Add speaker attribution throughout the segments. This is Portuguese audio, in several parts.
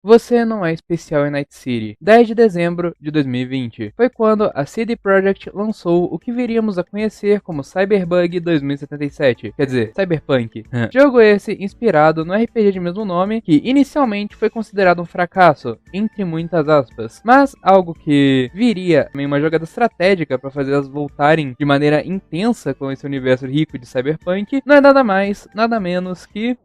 Speaker 1: Você não é especial em Night City. 10 de dezembro de 2020 foi quando a CD Projekt lançou o que viríamos a conhecer como Cyberbug 2077, quer dizer, Cyberpunk. Jogo esse inspirado no RPG de mesmo nome, que inicialmente foi considerado um fracasso, entre muitas aspas, mas algo que viria em uma jogada estratégica para fazer elas voltarem de maneira intensa com esse universo rico de Cyberpunk, não é nada mais, nada menos que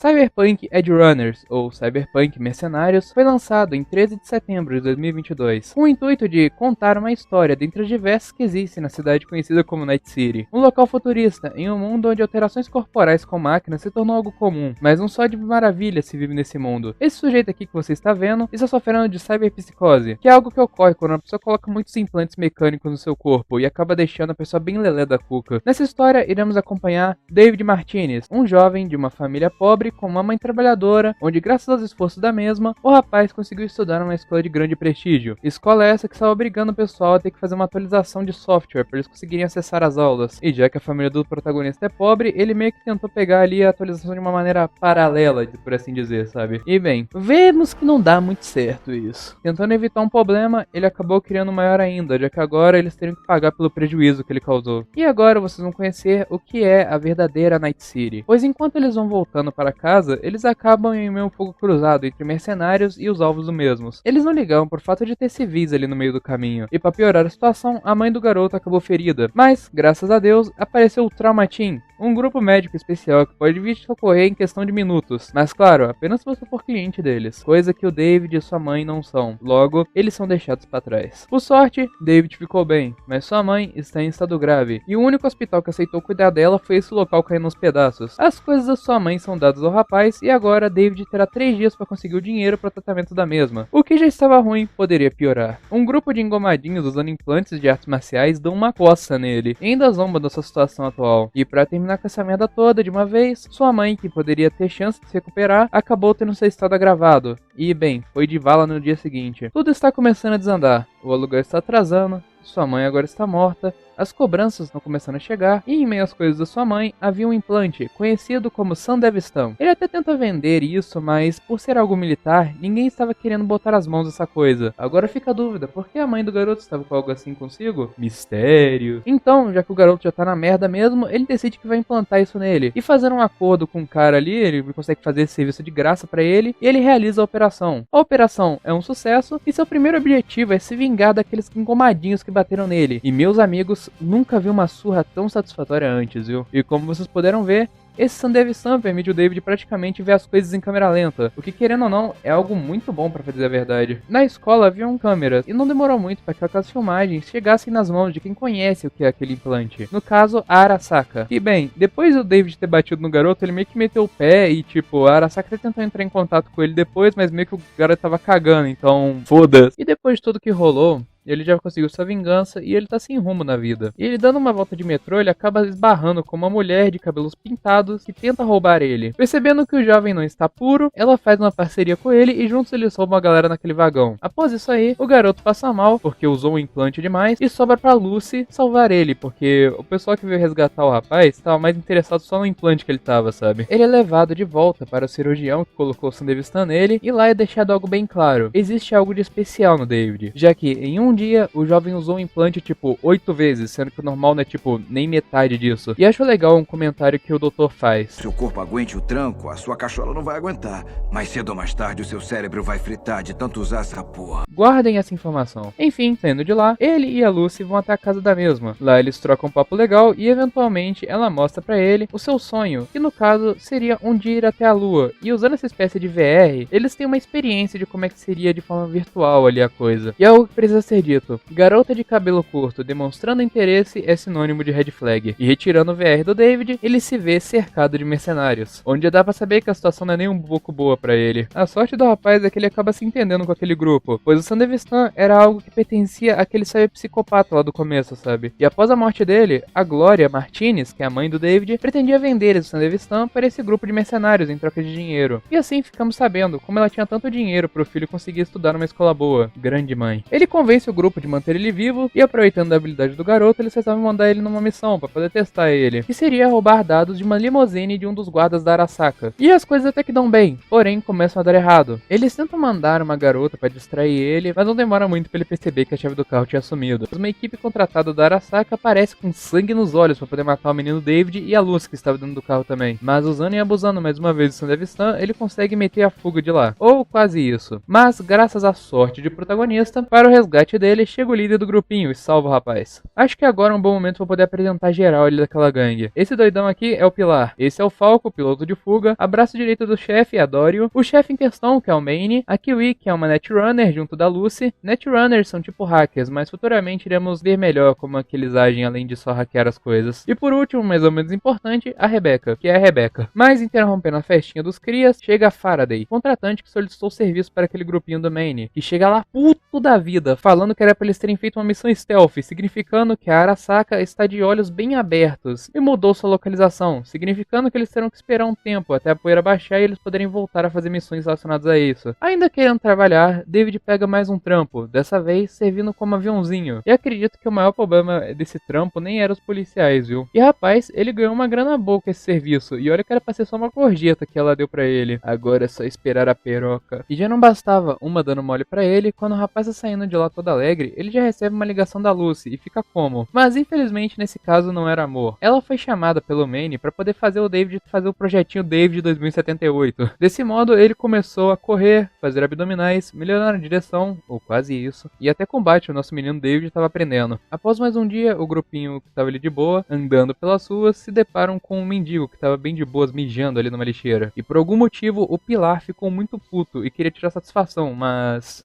Speaker 1: Cyberpunk Edge Runners, ou Cyberpunk Mercenários, foi lançado em 13 de setembro de 2022, com o intuito de contar uma história dentre as diversas que existem na cidade conhecida como Night City, um local futurista em um mundo onde alterações corporais com máquinas se tornou algo comum, mas não só de maravilha se vive nesse mundo. Esse sujeito aqui que você está vendo está sofrendo de cyberpsicose, que é algo que ocorre quando uma pessoa coloca muitos implantes mecânicos no seu corpo e acaba deixando a pessoa bem lelé da cuca. Nessa história, iremos acompanhar David Martinez, um jovem de uma família pobre com uma mãe trabalhadora, onde graças aos esforços da mesma, o rapaz conseguiu estudar numa escola de grande prestígio. Escola essa que estava obrigando o pessoal a ter que fazer uma atualização de software para eles conseguirem acessar as aulas. E já que a família do protagonista é pobre, ele meio que tentou pegar ali a atualização de uma maneira paralela, por assim dizer, sabe? E bem, vemos que não dá muito certo isso. Tentando evitar um problema, ele acabou criando um maior ainda, já que agora eles teriam que pagar pelo prejuízo que ele causou. E agora vocês vão conhecer o que é a verdadeira Night City, pois enquanto eles vão voltando para casa, eles acabam em meio fogo cruzado entre mercenários e os alvos do mesmos. Eles não ligam por fato de ter civis ali no meio do caminho, e para piorar a situação, a mãe do garoto acabou ferida. Mas, graças a Deus, apareceu o Trauma Team, um grupo médico especial que pode vir socorrer em questão de minutos. Mas claro, apenas se você for cliente deles, coisa que o David e sua mãe não são. Logo, eles são deixados para trás. Por sorte, David ficou bem, mas sua mãe está em estado grave, e o único hospital que aceitou cuidar dela foi esse local caindo aos pedaços. As coisas da sua mãe são dadas ao rapaz, e agora David terá 3 dias para conseguir o dinheiro para o tratamento da mesma. O que já estava ruim poderia piorar. Um grupo de engomadinhos usando implantes de artes marciais dão uma coça nele, e ainda zomba da sua situação atual. E para terminar com essa merda toda de uma vez, sua mãe, que poderia ter chance de se recuperar, acabou tendo seu estado agravado. E bem, foi de vala no dia seguinte. Tudo está começando a desandar. O aluguel está atrasando, sua mãe agora está morta, as cobranças estão começando a chegar, e em meio às coisas da sua mãe, havia um implante, conhecido como Sandevistão. Ele até tenta vender isso, mas por ser algo militar, ninguém estava querendo botar as mãos nessa coisa. Agora fica a dúvida, por que a mãe do garoto estava com algo assim consigo? Mistério. Então, já que o garoto já tá na merda mesmo, ele decide que vai implantar isso nele. E fazendo um acordo com o cara ali, ele consegue fazer esse serviço de graça pra ele, e ele realiza a operação. A operação é um sucesso, e seu primeiro objetivo é se vingar daqueles engomadinhos que bateram nele. E meus amigos, nunca vi uma surra tão satisfatória antes, viu? E como vocês puderam ver, esse Sandevistão permite o David praticamente ver as coisas em câmera lenta, o que querendo ou não é algo muito bom pra dizer a verdade. Na escola haviam câmeras, e não demorou muito para que aquelas filmagens chegassem nas mãos de quem conhece o que é aquele implante. No caso, a Arasaka. E bem, depois do David ter batido no garoto, ele meio que meteu o pé e tipo, a Arasaka até tentou entrar em contato com ele depois, mas meio que o garoto tava cagando, então foda-se. E depois de tudo que rolou, ele já conseguiu sua vingança e ele tá sem rumo na vida. E ele dando uma volta de metrô, ele acaba esbarrando com uma mulher de cabelos pintados que tenta roubar ele. Percebendo que o jovem não está puro, ela faz uma parceria com ele e juntos eles roubam a galera naquele vagão. Após isso aí, o garoto passa mal porque usou um implante demais e sobra pra Lucy salvar ele, porque o pessoal que veio resgatar o rapaz estava mais interessado só no implante que ele tava, sabe? Ele é levado de volta para o cirurgião que colocou o Sandevistão nele e lá é deixado algo bem claro. Existe algo de especial no David, já que em um dia, o jovem usou um implante tipo 8 vezes, sendo que o normal não é tipo nem metade disso. E acho legal um comentário que o doutor faz.
Speaker 2: Seu corpo aguente o tranco, a sua cachola não vai aguentar. Mais cedo ou mais tarde o seu cérebro vai fritar de tanto usar essa porra.
Speaker 1: Guardem essa informação. Enfim, saindo de lá, ele e a Lucy vão até a casa da mesma. Lá eles trocam um papo legal e eventualmente ela mostra pra ele o seu sonho, que no caso seria um dia ir até a lua. E usando essa espécie de VR, eles têm uma experiência de como é que seria de forma virtual ali a coisa. E é algo que precisa ser dito. Garota de cabelo curto demonstrando interesse é sinônimo de red flag. E retirando o VR do David, ele se vê cercado de mercenários, onde dá pra saber que a situação não é nem um pouco boa pra ele. A sorte do rapaz é que ele acaba se entendendo com aquele grupo, pois o Sandevistan era algo que pertencia àquele cyberpsicopata lá do começo, sabe? E após a morte dele, a Gloria Martinez, que é a mãe do David, pretendia vender esse Sandevistan para esse grupo de mercenários em troca de dinheiro. E assim ficamos sabendo como ela tinha tanto dinheiro pro filho conseguir estudar numa escola boa. Grande mãe. Ele convence o grupo de manter ele vivo e, aproveitando da habilidade do garoto, eles resolvem mandar ele numa missão para poder testar ele, que seria roubar dados de uma limusine de um dos guardas da Arasaka. E as coisas até que dão bem, porém começam a dar errado. Eles tentam mandar uma garota para distrair ele, mas não demora muito para ele perceber que a chave do carro tinha sumido. Uma equipe contratada da Arasaka aparece com sangue nos olhos para poder matar o menino David e a Luz que estava dentro do carro também. Mas usando e abusando mais uma vez do Sandevistan, ele consegue meter a fuga de lá. Ou quase isso. Mas, graças à sorte de protagonista, para o resgate dele, chega o líder do grupinho e salva o rapaz. Acho que agora é um bom momento para poder apresentar geral ele daquela gangue. Esse doidão aqui é o Pilar. Esse é o Falco, piloto de fuga. A braço direito do chefe é a Dorio. O chefe em questão, que é o Maine. A Kiwi, que é uma Netrunner junto da Lucy. Netrunners são tipo hackers, mas futuramente iremos ver melhor como é que eles agem além de só hackear as coisas. E por último, mais ou menos importante, a Rebecca, que é a Rebecca. Mas interrompendo a festinha dos crias, chega a Faraday, contratante que solicitou serviço para aquele grupinho do Maine, que chega lá puto da vida, falando que era para eles terem feito uma missão stealth, significando que a Arasaka está de olhos bem abertos, e mudou sua localização, significando que eles terão que esperar um tempo até a poeira baixar e eles poderem voltar a fazer missões relacionadas a isso. Ainda querendo trabalhar, David pega mais um trampo, dessa vez servindo como aviãozinho, e acredito que o maior problema desse trampo nem era os policiais, viu? E rapaz, ele ganhou uma grana boa com esse serviço, e olha que era pra ser só uma gorjeta que ela deu pra ele. Agora é só esperar a peroca. E já não bastava uma dando mole pra ele, quando o rapaz tá saindo de lá todo alegre, ele já recebe uma ligação da Lucy e fica como? Mas infelizmente nesse caso não era amor. Ela foi chamada pelo Manny pra poder fazer o David fazer o projetinho David 2078. Desse modo ele começou a correr, fazer abdominais, melhorar a direção, ou quase isso, e até combate o nosso menino David estava aprendendo. Após mais um dia, o grupinho que estava ali de boa, andando pelas ruas, se deparam com um mendigo que estava bem de boas mijando ali numa lixeira. E por algum motivo o Pilar ficou muito puto e queria tirar satisfação, mas...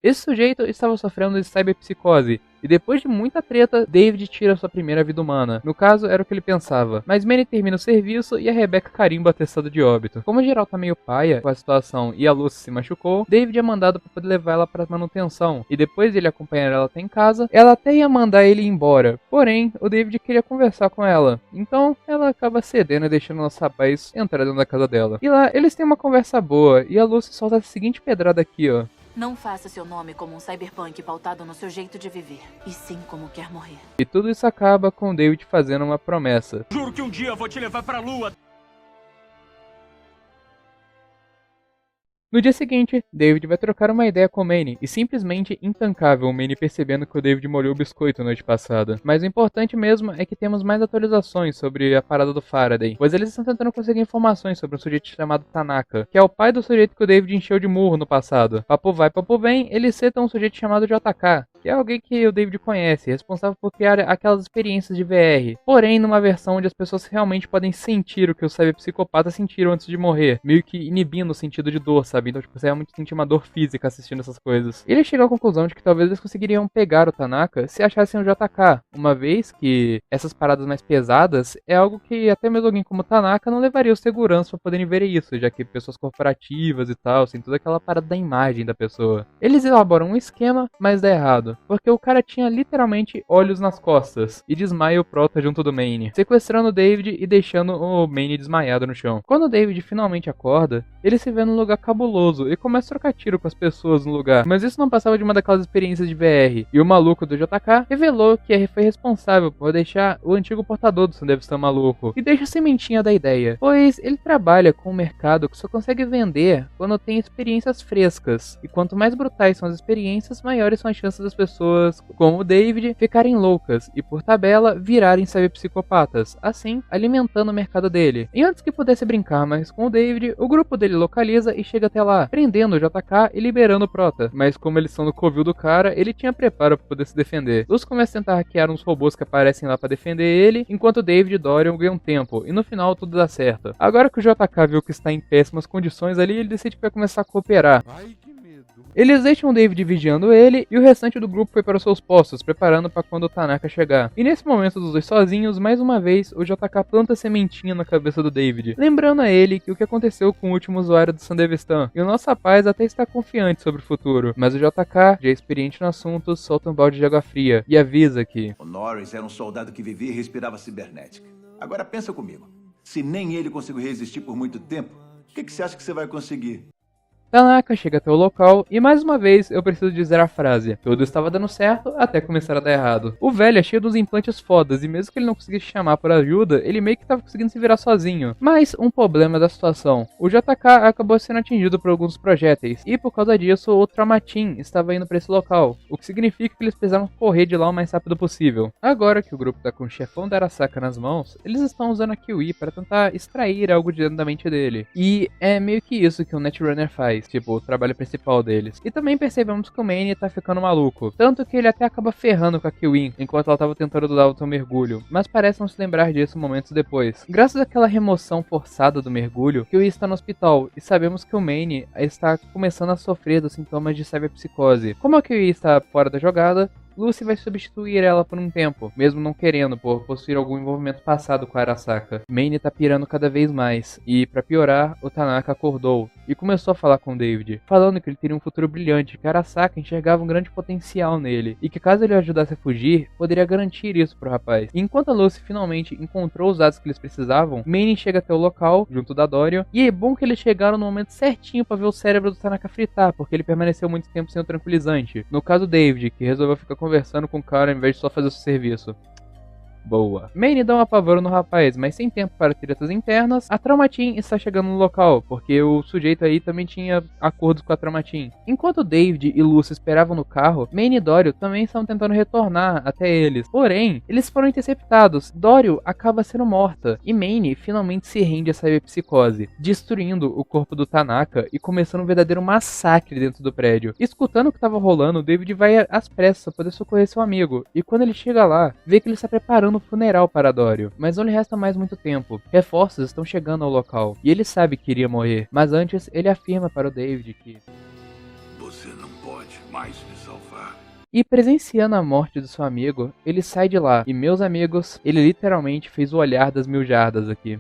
Speaker 1: esse sujeito estava sofrendo de cyberpsicose, e depois de muita treta, David tira sua primeira vida humana. No caso, era o que ele pensava. Mas Manny termina o serviço e a Rebecca carimba atestado de óbito. Como o geral tá meio paia com a situação e a Lucy se machucou, David é mandado para poder levar ela para manutenção. E depois de ele acompanhar ela até em casa, ela até ia mandar ele embora. Porém, o David queria conversar com ela. Então, ela acaba cedendo e deixando o nosso rapaz entrar dentro da casa dela. E lá, eles têm uma conversa boa. E a Lucy solta a seguinte pedrada aqui, ó.
Speaker 3: Não faça seu nome como um cyberpunk pautado no seu jeito de viver, e sim como quer morrer.
Speaker 1: E tudo isso acaba com o David fazendo uma promessa.
Speaker 4: Juro que um dia eu vou te levar pra lua.
Speaker 1: No dia seguinte, David vai trocar uma ideia com o Manny, e simplesmente intancável o Manny percebendo que o David molhou o biscoito noite passada. Mas o importante mesmo é que temos mais atualizações sobre a parada do Faraday, pois eles estão tentando conseguir informações sobre um sujeito chamado Tanaka, que é o pai do sujeito que o David encheu de murro no passado. Papo vai, papo vem, eles citam um sujeito chamado JK, que é alguém que o David conhece, responsável por criar aquelas experiências de VR, porém numa versão onde as pessoas realmente podem sentir o que os cyberpsicopatas sentiram antes de morrer, meio que inibindo o sentido de dor, sabe? Então, tipo, você realmente sentir uma dor física assistindo essas coisas. Ele chegou à conclusão de que talvez eles conseguiriam pegar o Tanaka se achassem o JK, uma vez que essas paradas mais pesadas é algo que até mesmo alguém como o Tanaka não levaria os seguranças pra poderem ver isso, já que pessoas corporativas e tal, tem toda aquela parada da imagem da pessoa. Eles elaboram um esquema, mas dá errado, porque o cara tinha literalmente olhos nas costas e desmaia o Prota junto do Manny, sequestrando o David e deixando o Manny desmaiado no chão. Quando o David finalmente acorda, ele se vê num lugar cabuloso e começa a trocar tiro com as pessoas no lugar, mas isso não passava de uma daquelas experiências de VR, e o maluco do JK revelou que foi responsável por deixar o antigo portador do Sandevistan maluco, e deixa a sementinha da ideia, pois ele trabalha com um mercado que só consegue vender quando tem experiências frescas, e quanto mais brutais são as experiências, maiores são as chances das pessoas, como o David, ficarem loucas e por tabela virarem cyberpsicopatas, assim alimentando o mercado dele. E antes que pudesse brincar mais com o David, o grupo dele localiza e chega até lá, prendendo o JK e liberando o Prota, mas como eles são no covil do cara, ele tinha preparo para poder se defender. Luz começa a tentar hackear uns robôs que aparecem lá para defender ele, enquanto o David e Dorian ganham tempo, e no final tudo dá certo. Agora que o JK viu que está em péssimas condições ali, ele decide que vai começar a cooperar.
Speaker 5: Ai, que medo.
Speaker 1: Eles deixam o David vigiando ele e o restante do grupo foi para os seus postos, preparando para quando o Tanaka chegar. E nesse momento dos dois sozinhos, mais uma vez, o JK planta a sementinha na cabeça do David, lembrando a ele que o que aconteceu com o último usuário do Sandevistan. E o nosso rapaz até está confiante sobre o futuro, mas o JK, já experiente no assunto, solta um balde de água fria e avisa que
Speaker 2: O Norris era um soldado que vivia e respirava cibernética. Agora pensa comigo. Se nem ele conseguiu resistir por muito tempo, o que você acha que você vai conseguir?
Speaker 1: Tanaka chega até o local e mais uma vez eu preciso dizer a frase: tudo estava dando certo até começar a dar errado. O velho é cheio dos implantes fodas e mesmo que ele não conseguisse chamar por ajuda, ele meio que estava conseguindo se virar sozinho. Mas um problema da situação: o JK acabou sendo atingido por alguns projéteis e por causa disso o Traumatin estava indo para esse local, o que significa que eles precisaram correr de lá o mais rápido possível. Agora que o grupo tá com o chefão da Arasaka nas mãos, eles estão usando a Kiwi para tentar extrair algo de dentro da mente dele. E é meio que isso que o Netrunner faz. Tipo, o trabalho principal deles. E também percebemos que o Manny tá ficando maluco. Tanto que ele até acaba ferrando com a Kiwi enquanto ela tava tentando dar o seu mergulho. Mas parece não se lembrar disso momentos depois. Graças àquela remoção forçada do mergulho, Kiwi está no hospital. E sabemos que o Manny está começando a sofrer dos sintomas de cyberpsicose. Como a Kiwi está fora da jogada, Lucy vai substituir ela por um tempo, mesmo não querendo, por possuir algum envolvimento passado com a Arasaka. Manny tá pirando cada vez mais, e pra piorar, o Tanaka acordou e começou a falar com o David, falando que ele teria um futuro brilhante, que a Arasaka enxergava um grande potencial nele, e que caso ele o ajudasse a fugir, poderia garantir isso pro rapaz. E enquanto a Lucy finalmente encontrou os dados que eles precisavam, Manny chega até o local, junto da Dorio, e é bom que eles chegaram no momento certinho pra ver o cérebro do Tanaka fritar, porque ele permaneceu muito tempo sem o tranquilizante. No caso David, que resolveu ficar conversando com o cara ao invés de só fazer o seu serviço. Boa. Manny dá um apavoro no rapaz, mas sem tempo para tretas internas, a Traumatin está chegando no local, porque o sujeito aí também tinha acordos com a Traumatin. Enquanto David e Lucy esperavam no carro, Manny e Dorio também estão tentando retornar até eles. Porém, eles foram interceptados. Dorio acaba sendo morta, e Manny finalmente se rende à cyberpsicose, destruindo o corpo do Tanaka e começando um verdadeiro massacre dentro do prédio. Escutando o que estava rolando, David vai às pressas para poder socorrer seu amigo, e quando ele chega lá, vê que ele está preparando no funeral para Dorio, mas não lhe resta mais muito tempo. Reforços estão chegando ao local, e ele sabe que iria morrer, mas antes ele afirma para o David que
Speaker 2: Você não pode mais me salvar.
Speaker 1: E presenciando a morte do seu amigo, ele sai de lá, e meus amigos, ele literalmente fez o olhar das 1000 jardas aqui.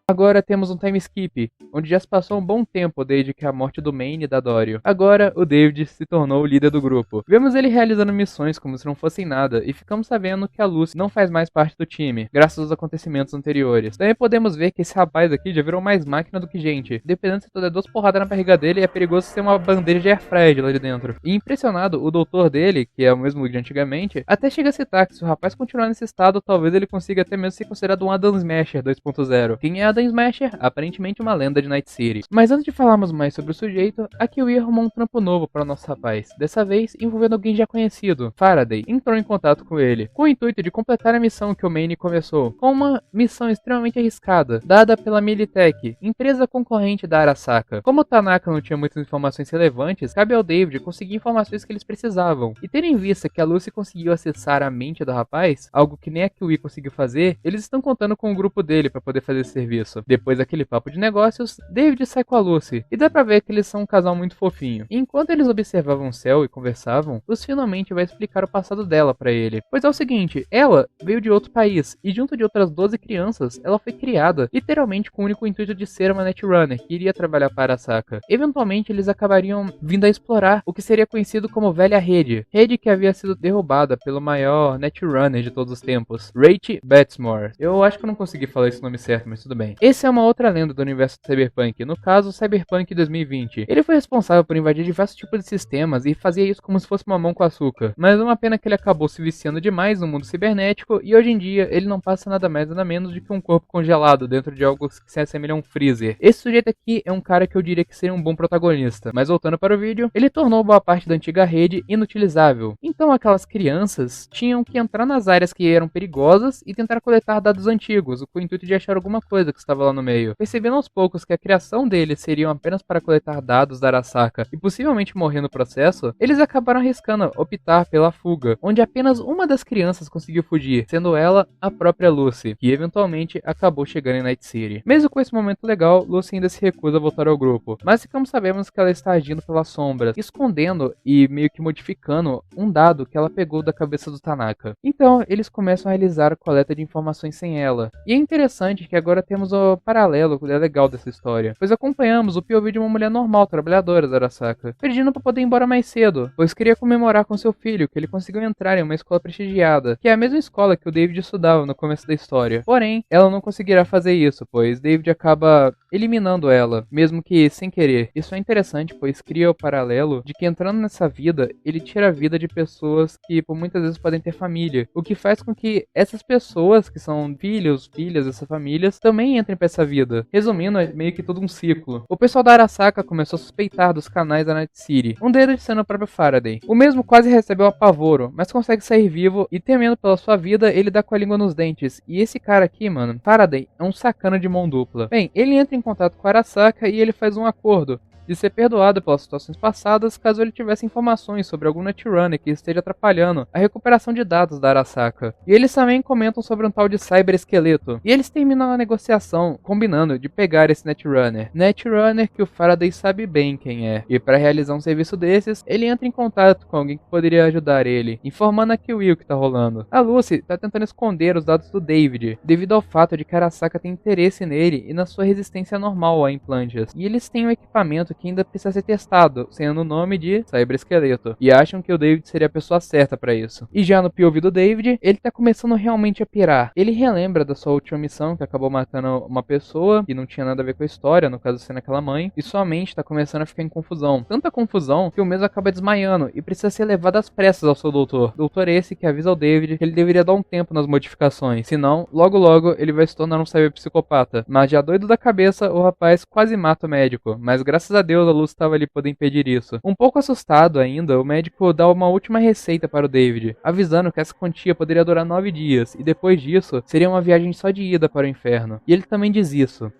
Speaker 1: Agora temos um time skip, onde já se passou um bom tempo desde que a morte do Manny e da Dorio. Agora, o David se tornou o líder do grupo. Vemos ele realizando missões como se não fossem nada, e ficamos sabendo que a Lucy não faz mais parte do time, graças aos acontecimentos anteriores. Também podemos ver que esse rapaz aqui já virou mais máquina do que gente. Dependendo se tu der 2 porradas na barriga dele, é perigoso ser uma bandeja de airfryer lá de dentro. E impressionado, o doutor dele, que é o mesmo de antigamente, até chega a citar que se o rapaz continuar nesse estado, talvez ele consiga até mesmo ser considerado um Adam Smasher 2.0. Quem é Adam Smasher? Aparentemente uma lenda de Night City. Mas antes de falarmos mais sobre o sujeito, a Kiwi arrumou um trampo novo para o nosso rapaz, dessa vez envolvendo alguém já conhecido. Faraday entrou em contato com ele, com o intuito de completar a missão que o Manny começou, com uma missão extremamente arriscada, dada pela Militech, empresa concorrente da Arasaka. Como o Tanaka não tinha muitas informações relevantes, cabe ao David conseguir informações que eles precisavam. E tendo em vista que a Lucy conseguiu acessar a mente do rapaz, algo que nem a Kiwi conseguiu fazer, eles estão contando com o grupo dele para poder fazer esse serviço. Depois daquele papo de negócios, David sai com a Lucy, e dá pra ver que eles são um casal muito fofinho. E enquanto eles observavam o céu e conversavam, Lucy finalmente vai explicar o passado dela pra ele. Pois é o seguinte, ela veio de outro país, e junto de outras 12 crianças, ela foi criada, literalmente com o único intuito de ser uma Netrunner, que iria trabalhar para a Arasaka. Eventualmente, eles acabariam vindo a explorar o que seria conhecido como Velha Rede, rede que havia sido derrubada pelo maior Netrunner de todos os tempos, Rach Batsmore. Eu acho que eu não consegui falar esse nome certo, mas tudo bem. Esse é uma outra lenda do universo de Cyberpunk, no caso, Cyberpunk 2020. Ele foi responsável por invadir diversos tipos de sistemas e fazia isso como se fosse mamão com açúcar. Mas é uma pena que ele acabou se viciando demais no mundo cibernético e hoje em dia ele não passa nada mais nada menos do que um corpo congelado dentro de algo que se assemelha a um freezer. Esse sujeito aqui é um cara que eu diria que seria um bom protagonista, mas voltando para o vídeo, ele tornou boa parte da antiga rede inutilizável. Então aquelas crianças tinham que entrar nas áreas que eram perigosas e tentar coletar dados antigos, com o intuito de achar alguma coisa que que estava lá no meio. Percebendo aos poucos que a criação deles seriam apenas para coletar dados da Arasaka e possivelmente morrer no processo, eles acabaram arriscando optar pela fuga, onde apenas uma das crianças conseguiu fugir, sendo ela a própria Lucy, que eventualmente acabou chegando em Night City. Mesmo com esse momento legal, Lucy ainda se recusa a voltar ao grupo, mas ficamos sabemos que ela está agindo pelas sombras, escondendo e meio que modificando um dado que ela pegou da cabeça do Tanaka. Então, eles começam a realizar a coleta de informações sem ela. E é interessante que agora temos o paralelo legal dessa história, pois acompanhamos o POV de uma mulher normal, trabalhadora da Arasaka, pedindo para poder ir embora mais cedo, pois queria comemorar com seu filho que ele conseguiu entrar em uma escola prestigiada, que é a mesma escola que o David estudava no começo da história. Porém, ela não conseguirá fazer isso, pois David acaba eliminando ela, mesmo que sem querer. Isso é interessante, pois cria o paralelo de que entrando nessa vida, ele tira a vida de pessoas que por muitas vezes podem ter família, o que faz com que essas pessoas que são filhos, filhas dessas famílias também entrem pra essa vida. Resumindo, é meio que todo um ciclo. O pessoal da Arasaka começou a suspeitar dos canais da Night City, um deles sendo o próprio Faraday. O mesmo quase recebeu apavoro, mas consegue sair vivo e temendo pela sua vida, ele dá com a língua nos dentes. E esse cara aqui, mano, Faraday, é um sacana de mão dupla. Bem, ele entra em contato com a Arasaka e ele faz um acordo de ser perdoado pelas situações passadas caso ele tivesse informações sobre algum Netrunner que esteja atrapalhando a recuperação de dados da Arasaka. E eles também comentam sobre um tal de cyber-esqueleto. E eles terminam a negociação combinando de pegar esse Netrunner. Netrunner que o Faraday sabe bem quem é. E para realizar um serviço desses, ele entra em contato com alguém que poderia ajudar ele, informando a Kiwi o que tá rolando. A Lucy tá tentando esconder os dados do David, devido ao fato de que a Arasaka tem interesse nele e na sua resistência normal a implantes. E eles têm um equipamento que ainda precisa ser testado, sendo o nome de cyber-esqueleto, e acham que o David seria a pessoa certa para isso. E já no POV do David, ele tá começando realmente a pirar. Ele relembra da sua última missão, que acabou matando uma pessoa, que não tinha nada a ver com a história, no caso sendo aquela mãe, e sua mente tá começando a ficar em confusão. Tanta confusão que o mesmo acaba desmaiando, e precisa ser levado às pressas ao seu doutor. Doutor esse que avisa ao David que ele deveria dar um tempo nas modificações, senão, logo logo, ele vai se tornar um cyberpsicopata. Mas já doido da cabeça, o rapaz quase mata o médico, mas graças a Deus a Luz estava ali para impedir isso. Um pouco assustado ainda, o médico dá uma última receita para o David, avisando que essa quantia poderia durar 9 dias, e depois disso, seria uma viagem só de ida para o inferno. E ele também diz isso.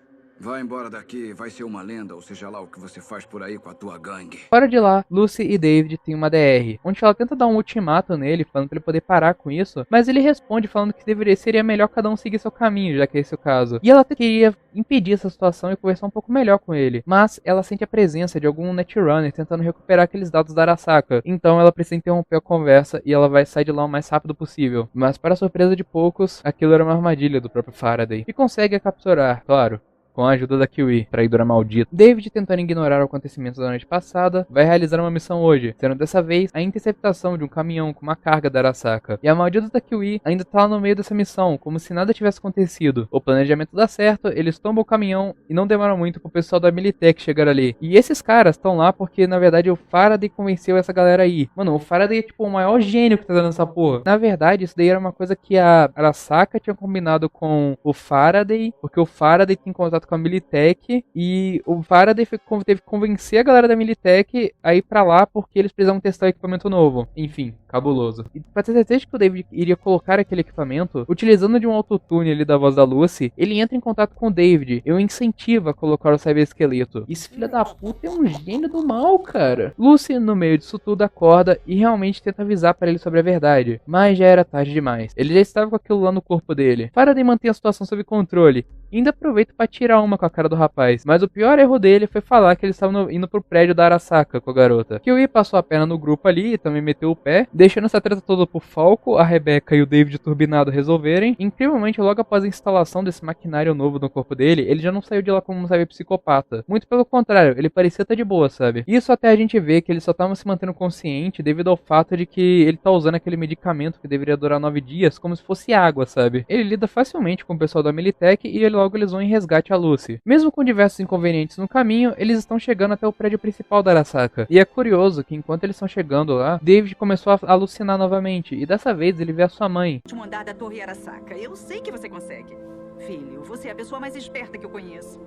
Speaker 5: Vai embora daqui, vai ser uma lenda, ou seja lá o que você faz por aí com a tua gangue.
Speaker 1: Fora de lá, Lucy e David têm uma DR, onde ela tenta dar um ultimato nele, falando pra ele poder parar com isso, mas ele responde falando que seria melhor cada um seguir seu caminho, já que é esse o caso. E ela queria impedir essa situação e conversar um pouco melhor com ele, mas ela sente a presença de algum Netrunner tentando recuperar aqueles dados da Arasaka, então ela precisa interromper a conversa e ela vai sair de lá o mais rápido possível. Mas para a surpresa de poucos, aquilo era uma armadilha do próprio Faraday, e consegue a capturar, claro, com a ajuda da Kiwi, traidora maldita. David, tentando ignorar o acontecimento da noite passada, vai realizar uma missão hoje, sendo dessa vez a interceptação de um caminhão com uma carga da Arasaka. E a maldita da Kiwi ainda tá lá no meio dessa missão, como se nada tivesse acontecido. O planejamento dá certo, eles tombam o caminhão e não demora muito pro pessoal da Militech chegar ali. E esses caras estão lá porque, na verdade, o Faraday convenceu essa galera aí. Mano, o Faraday é tipo o maior gênio que tá dando essa porra. Na verdade, isso daí era uma coisa que a Arasaka tinha combinado com o Faraday, porque o Faraday tem contato com a Militech e o Faraday teve que convencer a galera da Militech a ir pra lá porque eles precisavam testar o equipamento novo. Enfim, cabuloso. E pra ter certeza que o David iria colocar aquele equipamento, utilizando de um autotune ali da voz da Lucy, ele entra em contato com o David e o incentiva a colocar o cyber-esqueleto. Esse filho da puta é um gênio do mal, cara. Lucy, no meio disso tudo, acorda e realmente tenta avisar pra ele sobre a verdade, mas já era tarde demais. Ele já estava com aquilo lá no corpo dele. Faraday mantém a situação sob controle e ainda aproveita pra tirar uma com a cara do rapaz, mas o pior erro dele foi falar que eles estavam indo pro prédio da Arasaka com a garota. Kiwi passou a perna no grupo ali e também meteu o pé, deixando essa treta toda pro Falco, a Rebecca e o David turbinado resolverem. Incrivelmente, logo após a instalação desse maquinário novo no corpo dele, ele já não saiu de lá como um cyberpsicopata. Muito pelo contrário, ele parecia estar de boa, sabe? Isso até a gente vê que ele só tava se mantendo consciente devido ao fato de que ele tá usando aquele medicamento que deveria durar 9 dias como se fosse água, sabe? Ele lida facilmente com o pessoal da Militech e logo eles vão em resgate a Lucy. Mesmo com diversos inconvenientes no caminho, eles estão chegando até o prédio principal da Arasaka. E é curioso que enquanto eles estão chegando lá, David começou a alucinar novamente, e dessa vez ele vê a sua mãe.
Speaker 6: Último andar da Torre Arasaka. Eu sei que você consegue. filho. Você é a pessoa mais esperta que eu conheço.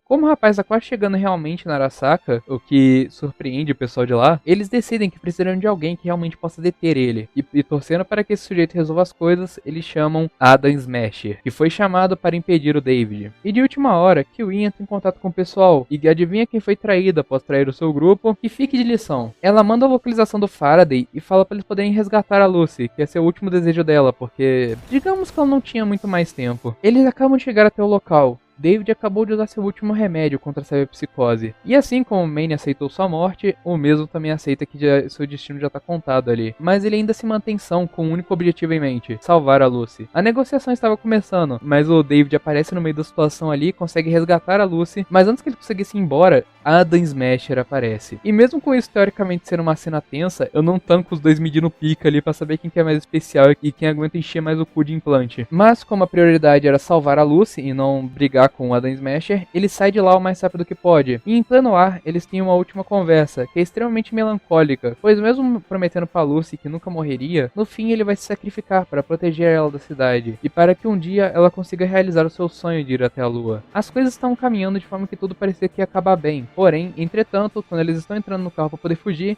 Speaker 1: Como o rapaz tá quase chegando realmente na Arasaka, o que surpreende o pessoal de lá, eles decidem que precisam de alguém que realmente possa deter ele. E torcendo para que esse sujeito resolva as coisas, eles chamam Adam Smasher, que foi chamado para impedir o David. E de última hora, Kiwi entra em contato com o pessoal e adivinha quem foi traído após trair o seu grupo, e fique de lição. Ela manda a localização do Faraday e fala para eles poderem resgatar a Lucy, que esse é o último desejo dela, porque digamos que ela não tinha muito mais tempo. Eles acabam de chegar até o local. David acabou de usar seu último remédio contra a cyberpsicose. E assim como o Manny aceitou sua morte, o mesmo também aceita que seu destino já tá contado ali. Mas ele ainda se mantém são com um único objetivo em mente: salvar a Lucy. A negociação estava começando, mas o David aparece no meio da situação ali, consegue resgatar a Lucy, mas antes que ele conseguisse ir embora, Adam Smasher aparece. E mesmo com isso teoricamente sendo uma cena tensa, eu não tanco os dois medindo pica ali pra saber quem que é mais especial e quem aguenta encher mais o cu de implante. Mas como a prioridade era salvar a Lucy e não brigar com o Adam Smasher, ele sai de lá o mais rápido que pode. E em pleno ar, eles têm uma última conversa, que é extremamente melancólica, pois mesmo prometendo pra Lucy que nunca morreria, no fim ele vai se sacrificar para proteger ela da cidade, e para que um dia ela consiga realizar o seu sonho de ir até a Lua. As coisas estão caminhando de forma que tudo parecia que ia acabar bem, porém, entretanto, quando eles estão entrando no carro para poder fugir,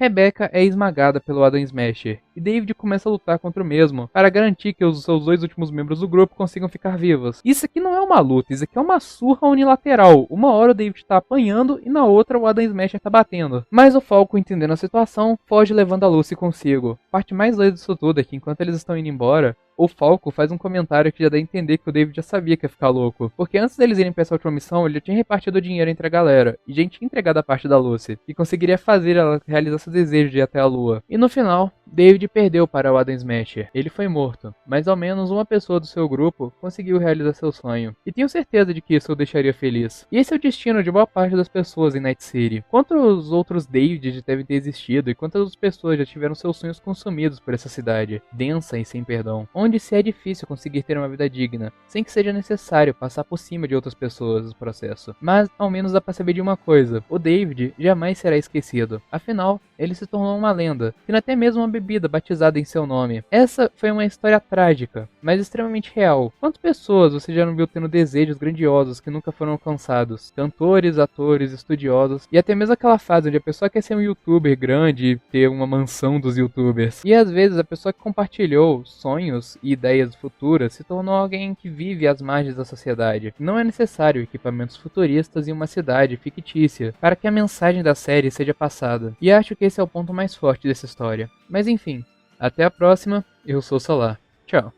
Speaker 1: Rebecca é esmagada pelo Adam Smasher, e David começa a lutar contra o mesmo, para garantir que os seus dois últimos membros do grupo consigam ficar vivos. Isso aqui não é uma luta, isso aqui é uma surra unilateral. Uma hora o David tá apanhando e na outra o Adam Smasher tá batendo. Mas o Falco, entendendo a situação, foge levando a Lucy consigo. A parte mais doida disso tudo é que enquanto eles estão indo embora, o Falco faz um comentário que já dá a entender que o David já sabia que ia ficar louco. Porque antes deles irem pra essa última missão, ele já tinha repartido o dinheiro entre a galera, e já tinha entregado a parte da Lucy, que conseguiria fazer ela realizar seu desejo de ir até a Lua. E no final, David perdeu para o Adam Smasher. Ele foi morto, mas ao menos uma pessoa do seu grupo conseguiu realizar seu sonho. E tenho certeza de que isso o deixaria feliz. E esse é o destino de boa parte das pessoas em Night City. Quantos outros Davids devem ter existido e quantas outras pessoas já tiveram seus sonhos consumidos por essa cidade, densa e sem perdão, onde se é difícil conseguir ter uma vida digna, sem que seja necessário passar por cima de outras pessoas no processo. Mas ao menos dá pra saber de uma coisa: o David jamais será esquecido. Afinal, ele se tornou uma lenda, tendo até mesmo uma bebida batizada em seu nome. Essa foi uma história trágica, mas extremamente real. Quantas pessoas você já não viu tendo desejos grandiosos que nunca foram alcançados? Cantores, atores, estudiosos, e até mesmo aquela fase onde a pessoa quer ser um youtuber grande e ter uma mansão dos youtubers. E às vezes a pessoa que compartilhou sonhos e ideias futuras se tornou alguém que vive às margens da sociedade. Não é necessário equipamentos futuristas em uma cidade fictícia para que a mensagem da série seja passada. E acho que esse é o ponto mais forte dessa história. Mas enfim, até a próxima, eu sou o Solar. Tchau.